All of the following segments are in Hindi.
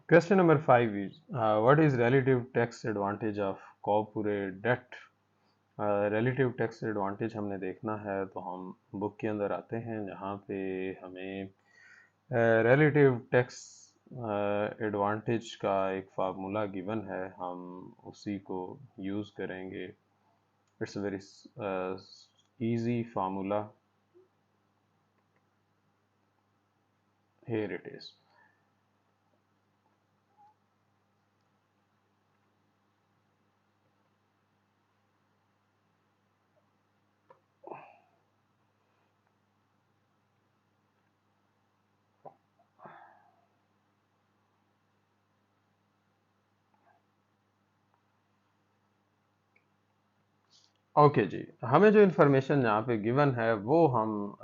Question number 5 is what is relative tax advantage of corporate debt? Relative tax advantage हमने देखना है तो हम बुक के अंदर आते हैं जहाँ पे हमें रिलेटिव टैक्स एडवांटेज का एक फार्मूला गिवन है, हम उसी को यूज़ करेंगे। It's a very easy formula, here it is. Okay जी, हमें जो इन्फॉर्मेशन यहाँ पे गिवन है वो हम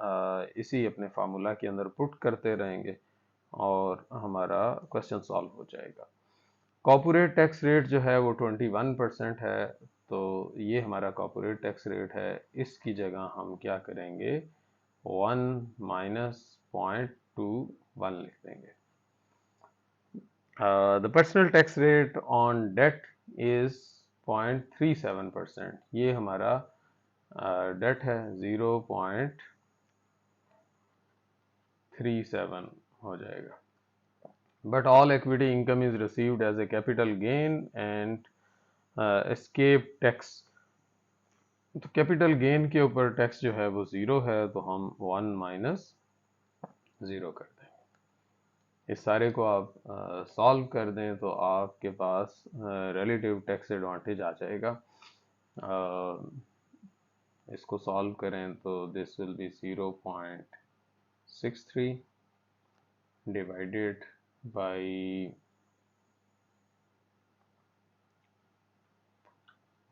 इसी अपने फार्मूला के अंदर पुट करते रहेंगे और हमारा क्वेश्चन सॉल्व हो जाएगा। कॉर्पोरेट टैक्स रेट जो है वो 21% है, तो ये हमारा कॉर्पोरेट टैक्स रेट है। इसकी जगह हम क्या करेंगे, 1 - 0.21 लिख देंगे। The personal tax rate on date is 0.37%। ये हमारा डेट है 0.37 हो जाएगा। But all equity income is received as a capital gain and escape tax। तो कैपिटल गेन के ऊपर टैक्स जो है वो 0 है, तो हम 1 - 0 कर देंगे। इस सारे को आप सॉल्व कर दें तो आपके पास रिलेटिव टैक्स एडवांटेज आ जाएगा। इसको सॉल्व करें तो this will be 0.63 divided by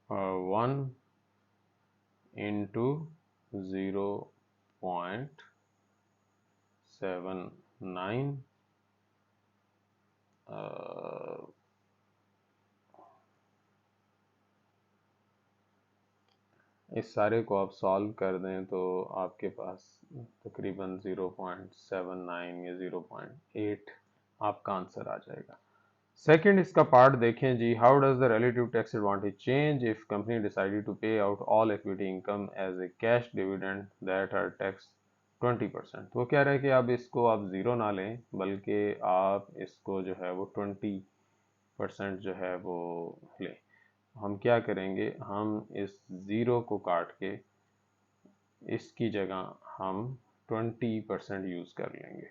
1 into 0.79। इस सारे को आप सॉल्व कर दें तो आपके पास तकरीबन 0.79 या 0.8 आपका आंसर आ जाएगा। सेकंड इसका पार्ट देखें जी, how does the relative tax advantage change if company decided to pay out all equity income as a cash dividend that are tax 20%। वो कह रहे हैं कि अब इसको आप 0 ना लें, बल्कि आप इसको जो है वो 20% जो है वो लें। हम क्या करेंगे, हम इस 0 को काट के इसकी जगह हम 20% यूज़ कर लेंगे।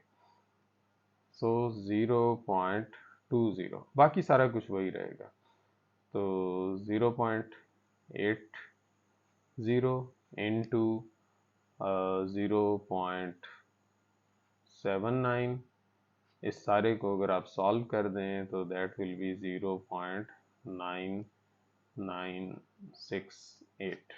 सो 0.20, बाकी सारा कुछ वही रहेगा। तो 0.80 इंटू 0.79, इस सारे को अगर आप सॉल्व कर दें तो दैट विल बी 0.9968।